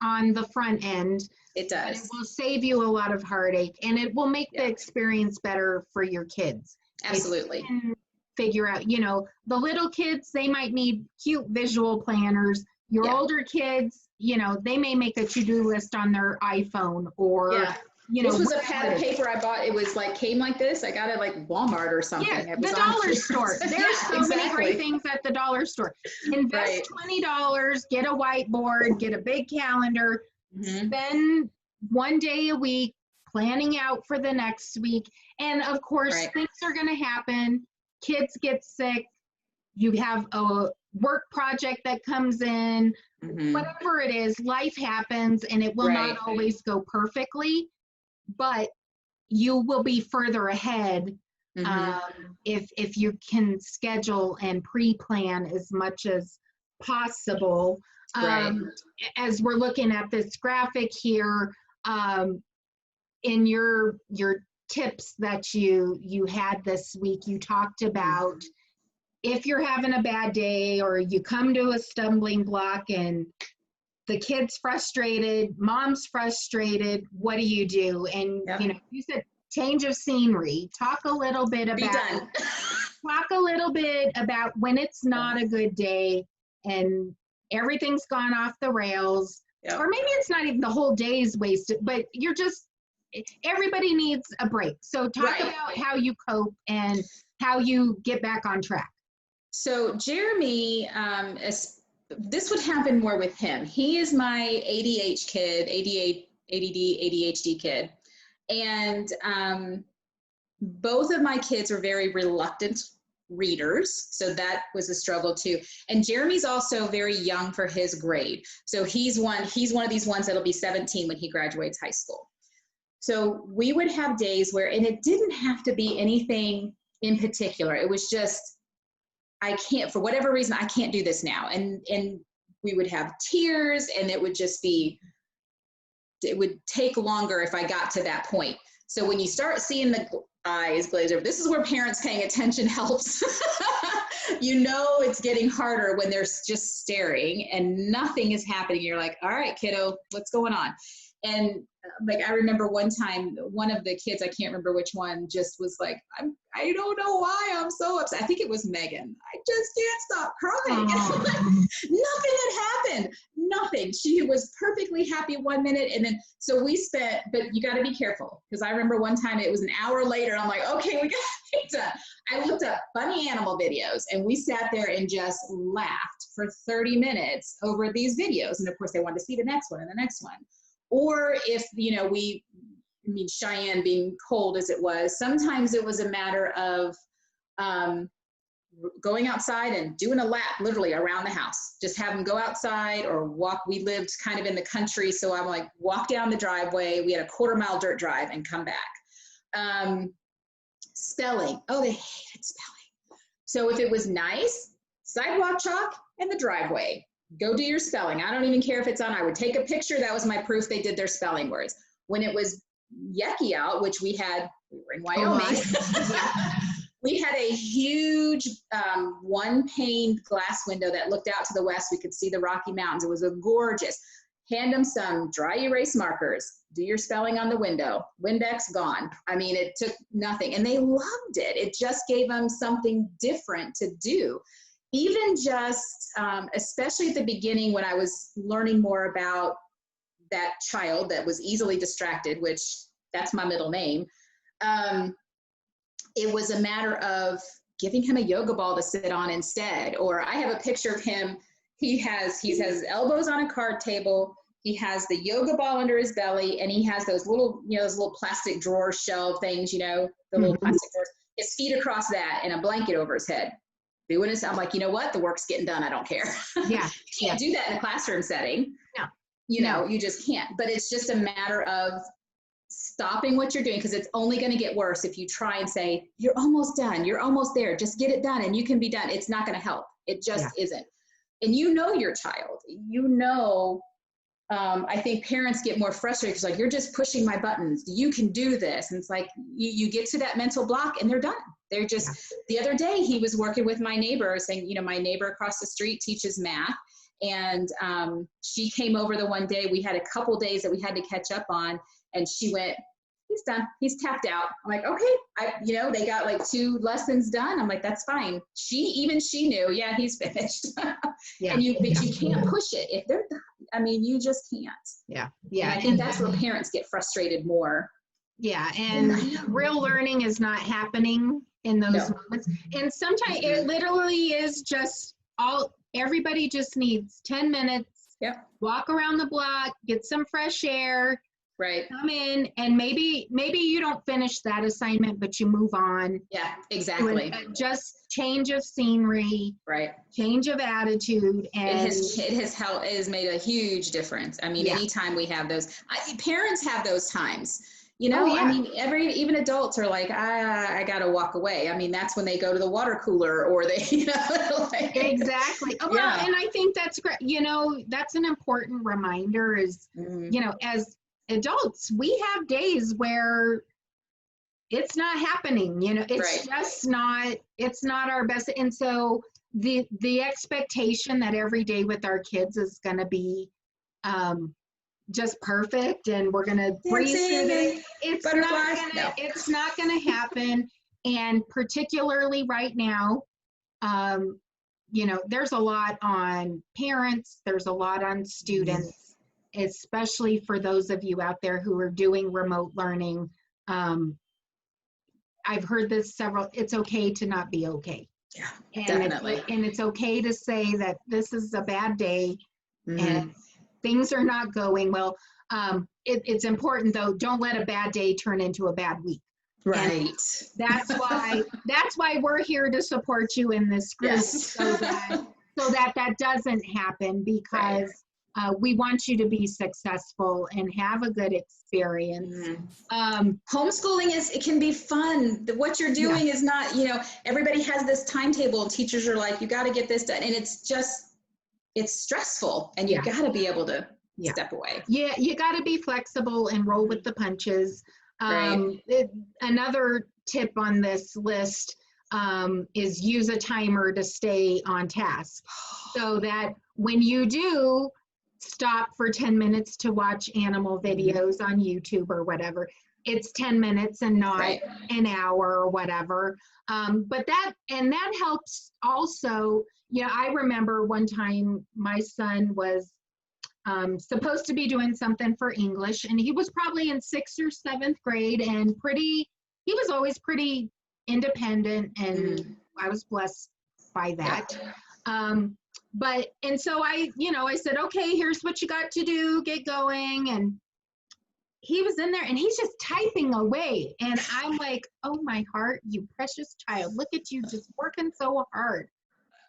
on the front end. It But it does. will save you a lot of heartache, and it will make the Yeah. experience better for your kids. Absolutely. If you can figure out, the little kids, they might need cute visual planners. Your Yeah. older kids, they may make a to-do list on their iPhone or, Yeah. This was a whatever pad it of is. paper I bought. It was came like this. I got it like Walmart or something. Yeah, It was the on dollar here. store. There's Yeah, so many great exactly. things at the dollar store. Invest Right. $20, get a whiteboard, get a big calendar, Mhm. spend one day a week planning out for the next week. And of course, Right. things are going to happen. Kids get sick. You have a work project that comes in, Mhm. whatever it is, life happens and it will Right. not always go perfectly, but you will be further ahead Mhm. if you can schedule and pre-plan as much as possible. Right. As we're looking at this graphic here, in your tips that you had this week, you talked about if you're having a bad day or you come to a stumbling block and the kid's frustrated, mom's frustrated, what do you do? And Yep. you said change of scenery. Talk a little bit Be about done. when it's not a good day and everything's gone off the rails, Yep. or maybe it's not even the whole day's wasted, but everybody needs a break. So talk Right. about how you cope and how you get back on track. So Jeremy, this would happen more with him. He is my ADHD kid, ADD, ADHD kid. And both of my kids are very reluctant readers. So that was a struggle too. And Jeremy's also very young for his grade. So he's one of these ones that'll be 17 when he graduates high school. So we would have days where, and it didn't have to be anything in particular. It was just, I can't, for whatever reason, I can't do this now. And we would have tears and it would just be, it would take longer if I got to that point. So when you start seeing the eyes glaze over, this is where parents paying attention helps. It's getting harder when they're just staring and nothing is happening. You're like, all right, kiddo, what's going on? And I remember one time, one of the kids, I can't remember which one, just was like, I don't know why I'm so upset. I think it was Megan. I just can't stop crying. Nothing had happened. Nothing. She was perfectly happy 1 minute. And then, so but you got to be careful. Because I remember one time it was an hour later. I'm like, okay, we got it done. I looked up funny animal videos and we sat there and just laughed for 30 minutes over these videos. And of course they wanted to see the next one and the next one. Or if, Cheyenne being cold as it was, sometimes it was a matter of going outside and doing a lap literally around the house. Just have them go outside or walk. We lived kind of in the country. So I'm like, walk down the driveway. We had a 1/4-mile dirt drive and come back. Spelling. Oh, they hated spelling. So if it was nice, sidewalk chalk and the driveway. Go do your spelling. I don't even care if it's on. I would take a picture. That was my proof they did their spelling words. When it was yucky out, which we were in Wyoming, we had a huge one-pane glass window that looked out to the west. We could see the Rocky Mountains. It was a gorgeous. Hand them some dry erase markers. Do your spelling on the window. Windex gone. I mean, it took nothing. And they loved it. It just gave them something different to do. Even just, especially at the beginning when I was learning more about that child that was easily distracted, which that's my middle name, it was a matter of giving him a yoga ball to sit on instead. Or I have a picture of him. He has his elbows on a card table. He has the yoga ball under his belly, and he has those little plastic drawer shelf things, the little plastic drawers. His feet across that and a blanket over his head. Doing this, I'm like, you know what? The work's getting done. I don't care. Yeah. You can't do that in a classroom setting. No. You just can't. But it's just a matter of stopping what you're doing, because it's only going to get worse if you try and say, you're almost done. You're almost there. Just get it done and you can be done. It's not going to help. It just isn't. And your child, I think parents get more frustrated because you're just pushing my buttons. You can do this. And it's like, you get to that mental block and they're done. They're just, the other day he was working with my neighbor saying, my neighbor across the street teaches math. And she came over the one day. We had a couple days that we had to catch up on, and she went, he's done. He's tapped out. I'm like, okay. They got like 2 lessons done. I'm like, that's fine. She knew, yeah, he's finished. Yeah. But you can't push it. If they're done, you just can't. Yeah. Yeah. And I think that's where parents get frustrated more. Yeah. And real learning is not happening in those moments. And sometimes it literally is just everybody just needs 10 minutes. Yep. Walk around the block, get some fresh air. Right. Come in, and maybe you don't finish that assignment, but you move on. Yeah, exactly. Just change of scenery. Right. Change of attitude. And it has made a huge difference. Anytime we have those, parents have those times. Even adults are like, I gotta walk away. That's when they go to the water cooler, or they, Exactly. Well, and I think that's great. That's an important reminder is, as adults, we have days where it's not happening, it's just not, it's not our best. And so the expectation that every day with our kids is going to be just perfect and we're going to breeze through it. It's not going to happen. And particularly right now, there's a lot on parents, there's a lot on students, especially for those of you out there who are doing remote learning. I've heard this it's okay to not be okay. Yeah, definitely. And it's okay to say that this is a bad day and things are not going well. It's important though, don't let a bad day turn into a bad week. Right. And that's why we're here to support you in this group, so that doesn't happen, because we want you to be successful and have a good experience. Homeschooling it can be fun. What you're doing is not, everybody has this timetable and teachers are like, you got to get this done. And it's stressful, and you got to be able to step away. Yeah. You got to be flexible and roll with the punches. Another tip on this list is use a timer to stay on task, so that when you do stop for 10 minutes to watch animal videos on YouTube or whatever, it's 10 minutes and not an hour or whatever. But that helps also. I remember one time my son was supposed to be doing something for English, and he was probably in 6th or 7th grade, and he was always pretty independent, and I was blessed by that. And so I said, okay, here's what you got to do, get going. And he was in there and he's just typing away. And I'm like, oh my heart, you precious child, look at you just working so hard.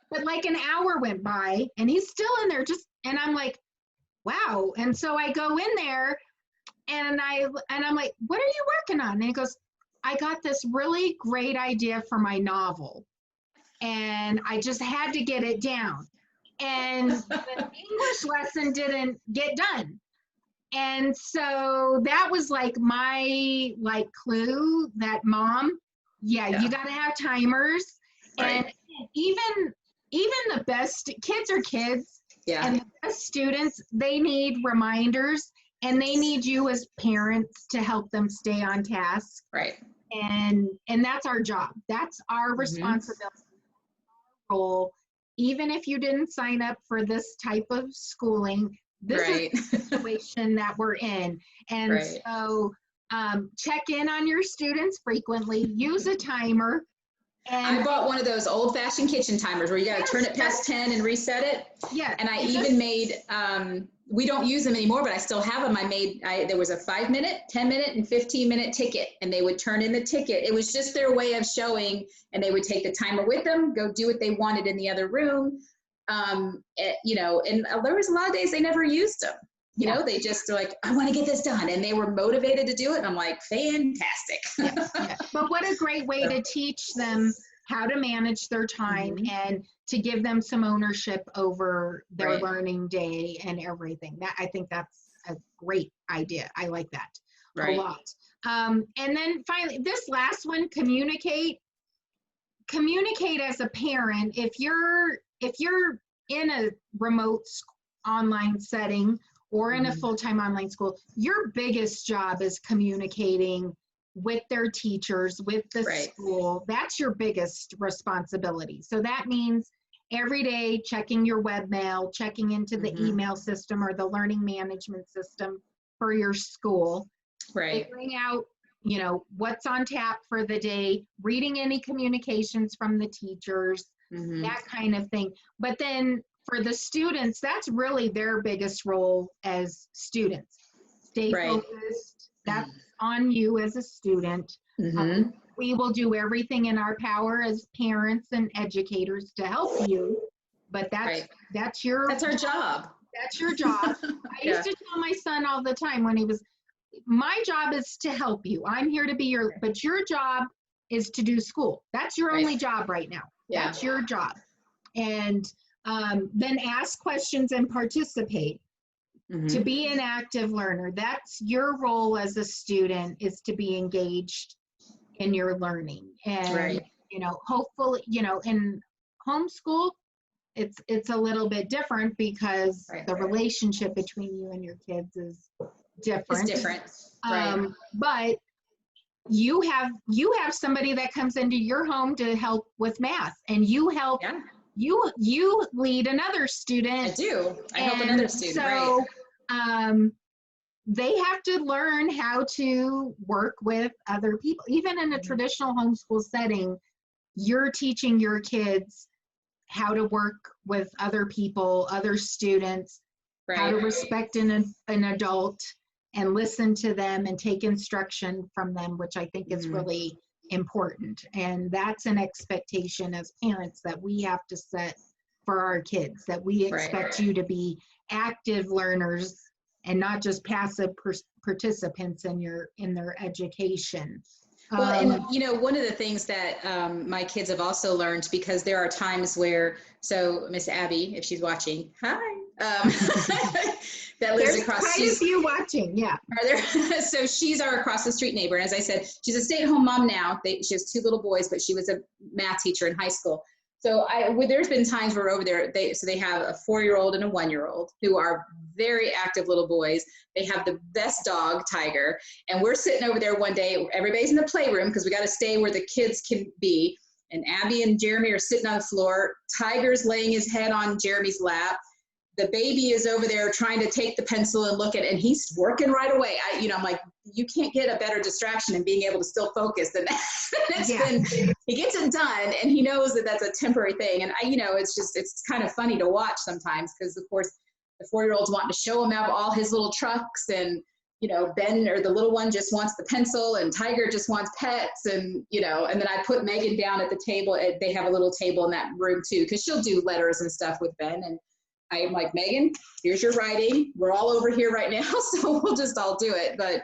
But like an hour went by and he's still in there and I'm like, wow. And so I go in there and I'm like, what are you working on? And he goes, I got this really great idea for my novel, and I just had to get it down. And the English lesson didn't get done. And so that was like my clue that mom, you got to have timers. And even the best kids are kids. And the best students, they need reminders, and they need you as parents to help them stay on task. And that's our job. That's our responsibility, role. Even if you didn't sign up for this type of schooling, this is the situation that we're in. And so check in on your students frequently, use a timer. And I bought one of those old-fashioned kitchen timers where you got to turn it past 10 and reset it. And I even made, we don't use them anymore, but I still have them. There was a 5-minute, 10-minute, and 15-minute ticket, and they would turn in the ticket. It was just their way of showing, and they would take the timer with them, go do what they wanted in the other room. And there was a lot of days they never used them. They just are like, I want to get this done. And they were motivated to do it. And I'm like, fantastic. But what a great way to teach them how to manage their time and to give them some ownership over their learning day and everything. I think that's a great idea. I like that a lot. And then finally, this last one, communicate as a parent. If you're in a remote online setting or in a full-time online school, your biggest job is communicating with their teachers, with the school. That's your biggest responsibility. So that means every day checking your web mail, checking into the email system or the learning management system for your school, figuring out, you know, what's on tap for the day, reading any communications from the teachers, that kind of thing. But then for the students, that's really their biggest role as students. Stay focused. That's on you as a student. We will do everything in our power as parents and educators to help you, but that's our job. That's your job. I used to tell my son all the time when he was, my job is to help you. I'm here to be but your job is to do school. That's your only job right now. That's your job. And then ask questions and participate. To be an active learner, that's your role as a student, is to be engaged in your learning. And you know, hopefully, you know, in homeschool, it's a little bit different because the relationship between you and your kids is different. It's different. But you have somebody that comes into your home to help with math, and you help you lead another student. I do. I help another student. So they have to learn how to work with other people. Even in a traditional homeschool setting, you're teaching your kids how to work with other people, other students, how to respect an adult and listen to them and take instruction from them, which I think is really important. And that's an expectation as parents that we have to set for our kids, that we expect you to be active learners and not just passive participants in their education. Well, and you know, one of the things that my kids have also learned, because there are times where, so Miss Abby, if she's watching, hi, that lives across. There's quite a few watching, yeah. Are there? So she's our across the street neighbor. And as I said, she's a stay-at-home mom now. She has 2 little boys, but she was a math teacher in high school. So there's been times we're over there, they have a 4-year-old and a 1-year-old who are very active little boys. They have the best dog, Tiger. And we're sitting over there one day, everybody's in the playroom because we got to stay where the kids can be. And Abby and Jeremy are sitting on the floor. Tiger's laying his head on Jeremy's lap. The baby is over there trying to take the pencil and look at it, and he's working right away. I'm like, you can't get a better distraction than being able to still focus than that. He gets it done, and he knows that that's a temporary thing. And it's kind of funny to watch sometimes, because of course the 4-year-old's wanting to show him out all his little trucks, and Ben, or the little one, just wants the pencil, and Tiger just wants pets, and and then I put Megan down at the table. They have a little table in that room too, because she'll do letters and stuff with Ben, and I'm like, Megan, here's your writing. We're all over here right now, so we'll just all do it. But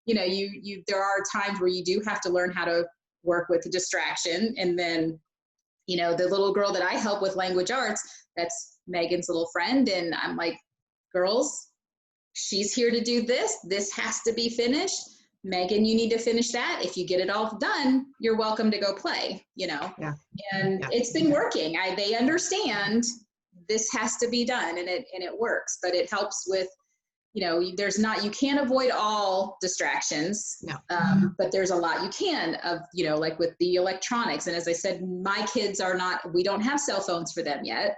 there are times where you do have to learn how to work with the distraction. And then, the little girl that I help with language arts, that's Megan's little friend. And I'm like, girls, she's here to do this. This has to be finished. Megan, you need to finish that. If you get it all done, you're welcome to go play, And it's been working. They understand this has to be done, and it works, but it helps with, you can't avoid all distractions. No. But there's a lot you can of, like with the electronics. And as I said, my kids we don't have cell phones for them yet.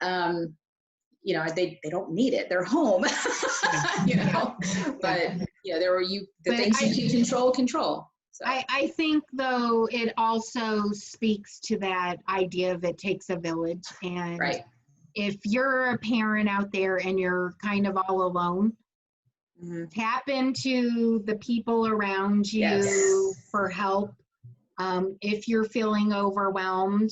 They don't need it. They're home, but the things you can control. So. I think though, it also speaks to that idea of it takes a village. And if you're a parent out there and you're kind of all alone, tap into the people around you for help. If you're feeling overwhelmed,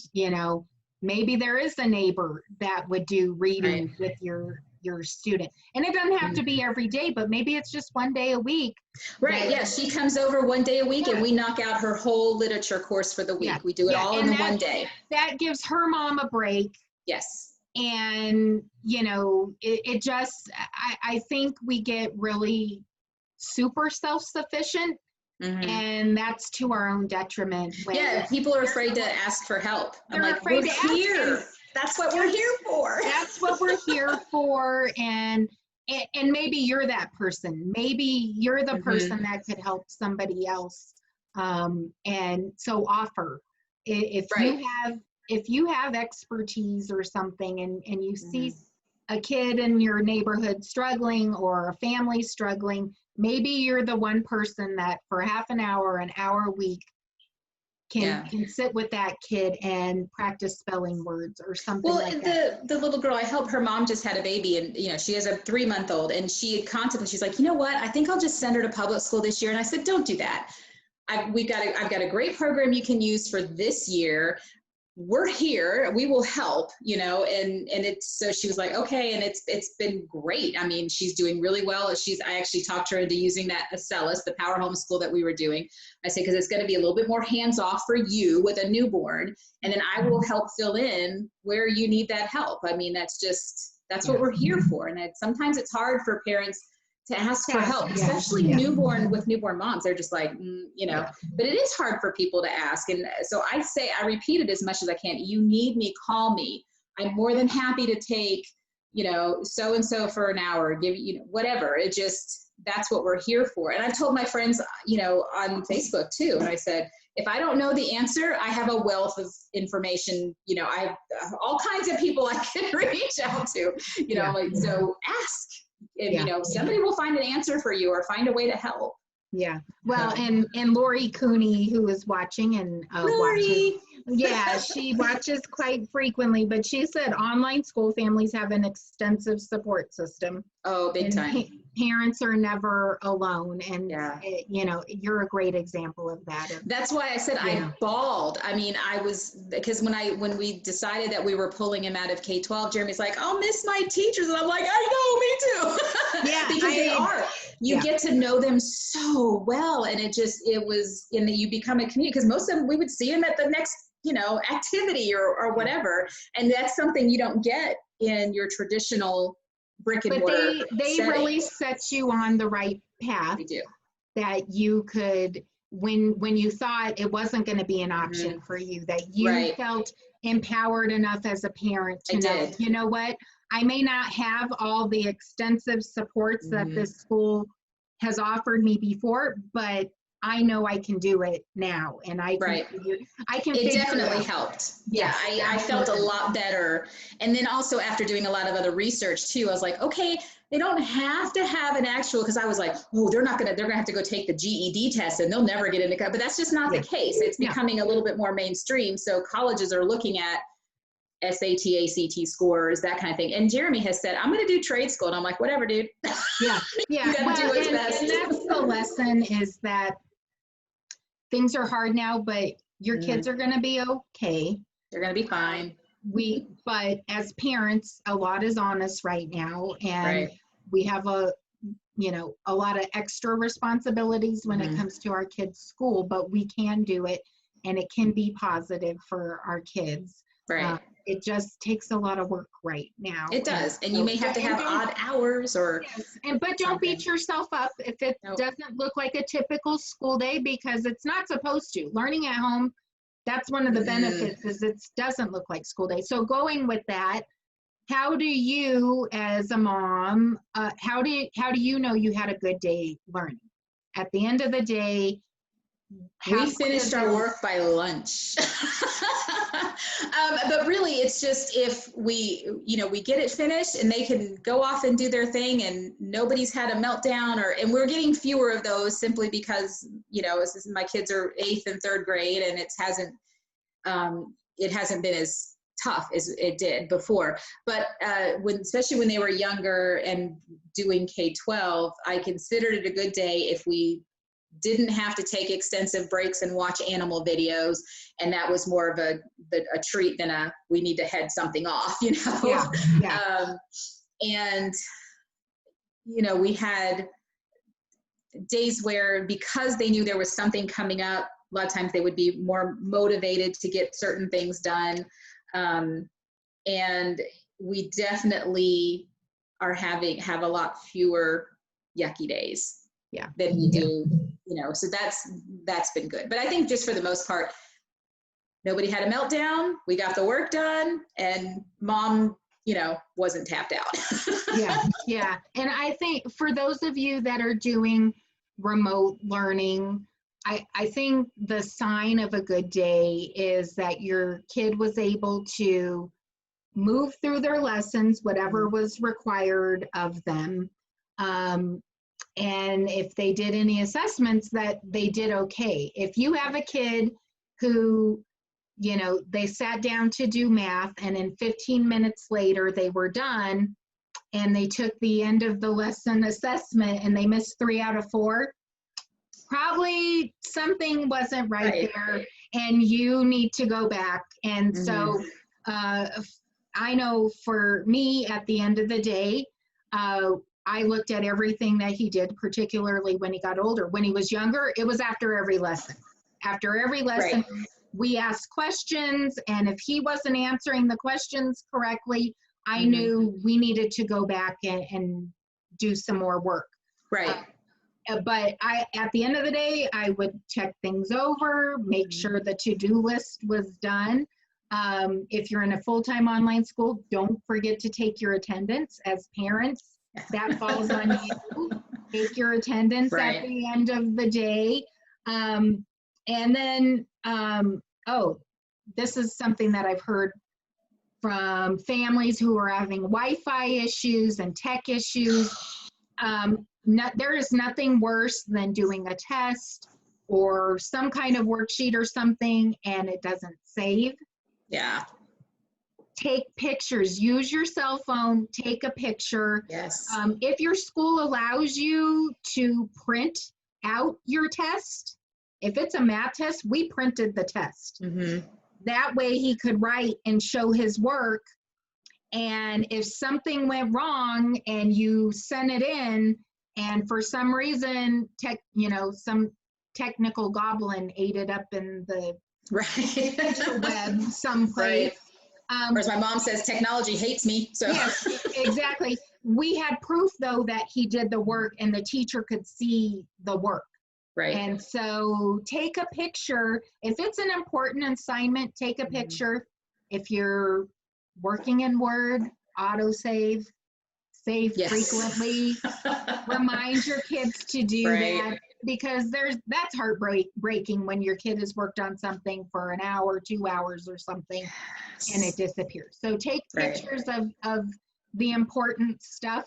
maybe there is a neighbor that would do reading with your student. And it doesn't have to be every day, but maybe it's just one day a week. Right. Yeah. She comes over one day a week and we knock out her whole little course for the week. Yeah. We do it all in one day. That gives her mom a break. Yes. And, I think we get really super self-sufficient, and that's to our own detriment. People are afraid to ask for help. They're afraid to ask. That's what we're here for. That's what we're here for. And maybe you're that person. Maybe you're the person that could help somebody else. And so offer. If you have expertise or something, and you see a kid in your neighborhood struggling or a family struggling, maybe you're the one person that for half an hour a week can sit with that kid and practice spelling words or something like that. The little girl I help, her mom just had a baby, and she has a 3-month-old, and she had contemplated, she's like, you know what, I think I'll just send her to public school this year. And I said, don't do that. I've got a great program you can use for this year. We're here, we will help, and it's, so she was like, okay. And it's been great. I mean, she's doing really well. I actually talked her into using that Acellus, the power homeschool that we were doing. I say, cause it's going to be a little bit more hands-off for you with a newborn. And then I will help fill in where you need that help. I mean, that's what we're here for. And sometimes it's hard for parents to ask for help, especially newborn moms. They're just like, but it is hard for people to ask. And so I repeat it as much as I can. You need me, call me. I'm more than happy to take, so-and-so for an hour, give whatever. That's what we're here for. And I've told my friends, on Facebook too. And I said, if I don't know the answer, I have a wealth of information. I have all kinds of people I can reach out to, so ask. And, somebody will find an answer for you or find a way to help. Yeah. Well, and Lori Cooney, who is watching and Lori. She watches quite frequently, but she said online school families have an extensive support system. Oh, big time. Parents are never alone. And, you're a great example of that. That's why I said I bawled. I mean, because when we decided that we were pulling him out of K-12, Jeremy's like, I'll miss my teachers. And I'm like, I know, me too. Yeah. Because they are. You get to know them so well. And it was in that you become a community, because most of them, we would see them at the next activity or whatever. And that's something you don't get in your traditional brick and mortar. But they really set you on the right path. They do. That you could, when you thought it wasn't going to be an option for you, that you felt empowered enough as a parent to know, you know what, I may not have all the extensive supports that this school has offered me before, but I know I can do it now, and I can. It definitely helped. Yes, I felt a lot better. And then also after doing a lot of other research too, I was like, okay, they don't have to have an actual, because I was like, oh, they're going to have to go take the GED test and they'll never get into, but that's just not the case. It's becoming a little bit more mainstream. So colleges are looking at SAT, ACT scores, that kind of thing. And Jeremy has said, I'm going to do trade school. And I'm like, whatever, dude. Yeah. You got to do what's best. And that's the lesson, is that things are hard now, but your kids are going to be okay. They're going to be fine. But as parents, a lot is on us right now, and we have a lot of extra responsibilities when it comes to our kids' school, but we can do it, and it can be positive for our kids. Right. It just takes a lot of work right now. It does. And you may have to have odd hours or. Yes. But don't beat yourself up if it doesn't look like a typical school day, because it's not supposed to. Learning at home, that's one of the benefits, is it doesn't look like school day. So going with that, how do you, as a mom, how do you know you had a good day learning? At the end of the day, we finished our work by lunch. But really, it's just if we get it finished and they can go off and do their thing and nobody's had a meltdown, and we're getting fewer of those simply because, my kids are 8th and 3rd grade, and it hasn't been as tough as it did before. But especially when they were younger and doing K-12, I considered it a good day if we didn't have to take extensive breaks and watch animal videos, and that was more of a treat than we need to head something off, and we had days where, because they knew there was something coming up, a lot of times they would be more motivated to get certain things done, and we definitely have a lot fewer yucky days than we do, so that's been good. But I think just for the most part, nobody had a meltdown. We got the work done, and mom, wasn't tapped out. Yeah. And I think for those of you that are doing remote learning, I think the sign of a good day is that your kid was able to move through their lessons, whatever was required of them. And if they did any assessments, that they did okay. If you have a kid who, they sat down to do math and in 15 minutes later they were done and they took the end of the lesson assessment and they missed 3 out of 4, probably something wasn't right there and you need to go back. And so I know for me at the end of the day, I looked at everything that he did, particularly when he got older. When he was younger, it was after every lesson. After every lesson, we asked questions, and if he wasn't answering the questions correctly, I knew we needed to go back and do some more work. But at the end of the day, I would check things over, make sure the to-do list was done. If you're in a full-time online school, don't forget to take your attendance. As parents, that falls on you. Take your attendance at the end of the day. And then, this is something that I've heard from families who are having Wi-Fi issues and tech issues. There is nothing worse than doing a test or some kind of worksheet or something and it doesn't save. Take pictures. Use your cell phone. Take a picture. If your school allows you to print out your test, if it's a math test, we printed the test. That way he could write and show his work. And if something went wrong and you sent it in and for some reason, some technical goblin ate it up in the web someplace. Or as my mom says, technology hates me. So yes, exactly. We had proof though that he did the work and the teacher could see the work. And so take a picture. If it's an important assignment, take a picture. If you're working in Word, autosave, save frequently. Remind your kids to do that because that's heartbreaking when your kid has worked on something for an hour, 2 hours or something and it disappears. So take pictures of the important stuff.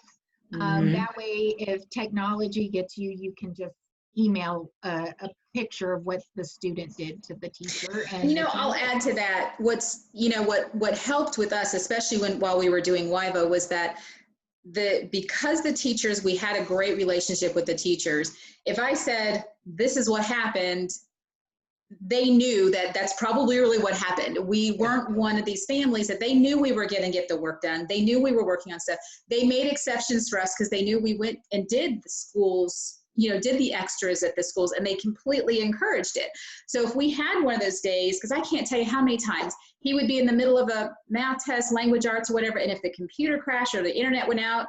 That way, if technology gets you, you can just email a picture of what the student did to the teacher. And I'll add to that. What helped with us, especially while we were doing WIVA, was that because the teachers, we had a great relationship with the teachers. If I said, this is what happened, they knew that that's probably really what happened. We weren't one of these families that they knew we were going to get the work done. They knew we were working on stuff. They made exceptions for us because they knew we went and did the schools, did the extras at the schools, and they completely encouraged it. So if we had one of those days, because I can't tell you how many times he would be in the middle of a math test, language arts, or whatever, and if the computer crashed or the internet went out,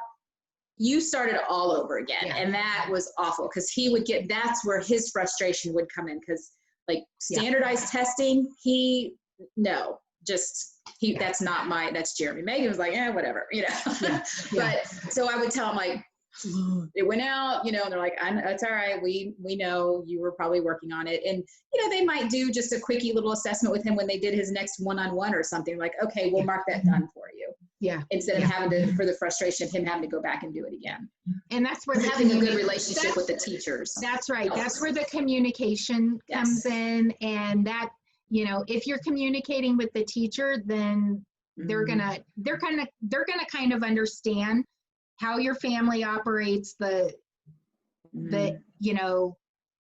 you started all over again. And that was awful because that's where his frustration would come in because like standardized testing, that's not that's Jeremy. Megan was like, whatever, But so I would tell him like, it went out, and they're like, it's all right. We know you were probably working on it. And, they might do just a quickie little assessment with him when they did his next one-on-one or something like, okay, we'll mark that done for you. Instead of having to, for the frustration of him having to go back and do it again. And that's where having a good relationship with the teachers. That's right. That's where the communication comes in. And that, if you're communicating with the teacher, then they're gonna kind of understand how your family operates the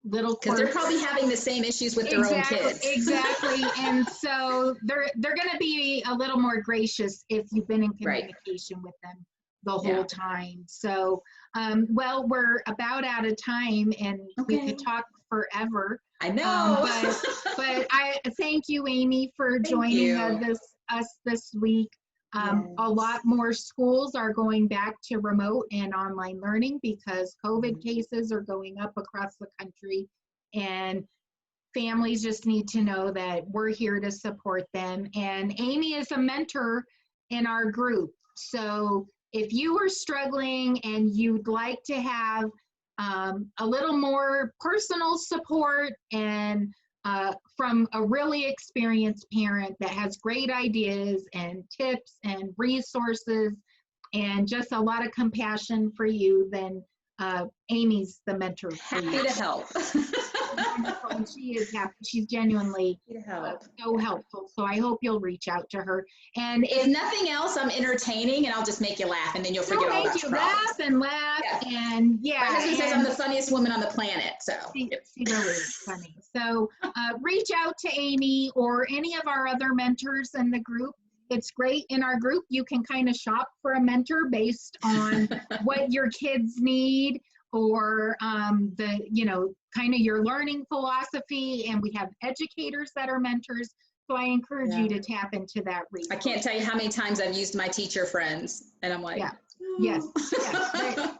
little because they're probably having the same issues with their own kids. Exactly. And so they're going to be a little more gracious if you've been in communication with them the whole time. So, well, we're about out of time and we could talk forever. I know. But I thank you, Amy, for joining us this week. A lot more schools are going back to remote and online learning because COVID cases are going up across the country. And families just need to know that we're here to support them. And Amy is a mentor in our group. So if you are struggling and you'd like to have a little more personal support and from a really experienced parent that has great ideas and tips and resources and just a lot of compassion for you, then Amy's the mentor for you. Happy to help. Wonderful. And she is happy. She's genuinely so helpful. So I hope you'll reach out to her. And if nothing else, I'm entertaining and I'll just make you laugh and then you'll forget all about your problems. Laugh. And yeah. My husband says I'm the funniest woman on the planet. So she really is funny. So reach out to Amy or any of our other mentors in the group. It's great in our group. You can kind of shop for a mentor based on what your kids need or kind of your learning philosophy. And we have educators that are mentors. So I encourage you to tap into that resource. I can't tell you how many times I've used my teacher friends and I'm like, yes.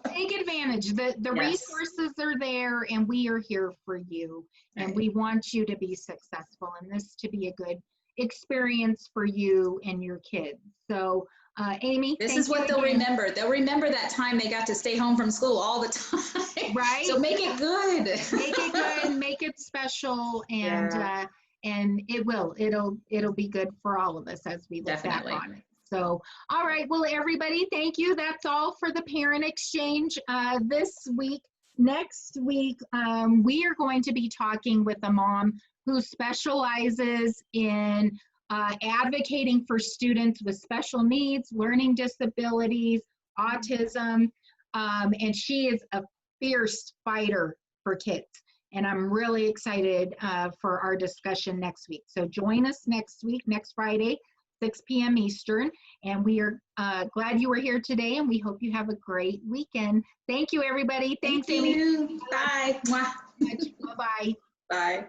Take advantage. The resources are there and we are here for you. And we want you to be successful and this to be a good experience for you and your kids. So Amy, this is what they'll remember. They'll remember that time they got to stay home from school all the time. Right. So make it good. Make it good, make it special, and it'll be good for all of us as we look back on it. So, all right. Well, everybody, thank you. That's all for the parent exchange this week. Next week, we are going to be talking with a mom who specializes in advocating for students with special needs, learning disabilities, autism, and she is a fierce fighter for kids. And I'm really excited for our discussion next week. So join us next week, next Friday, 6 p.m. Eastern. And we are glad you were here today, and we hope you have a great weekend. Thank you, everybody. Thanks, Amy. Bye. Bye-bye. Bye.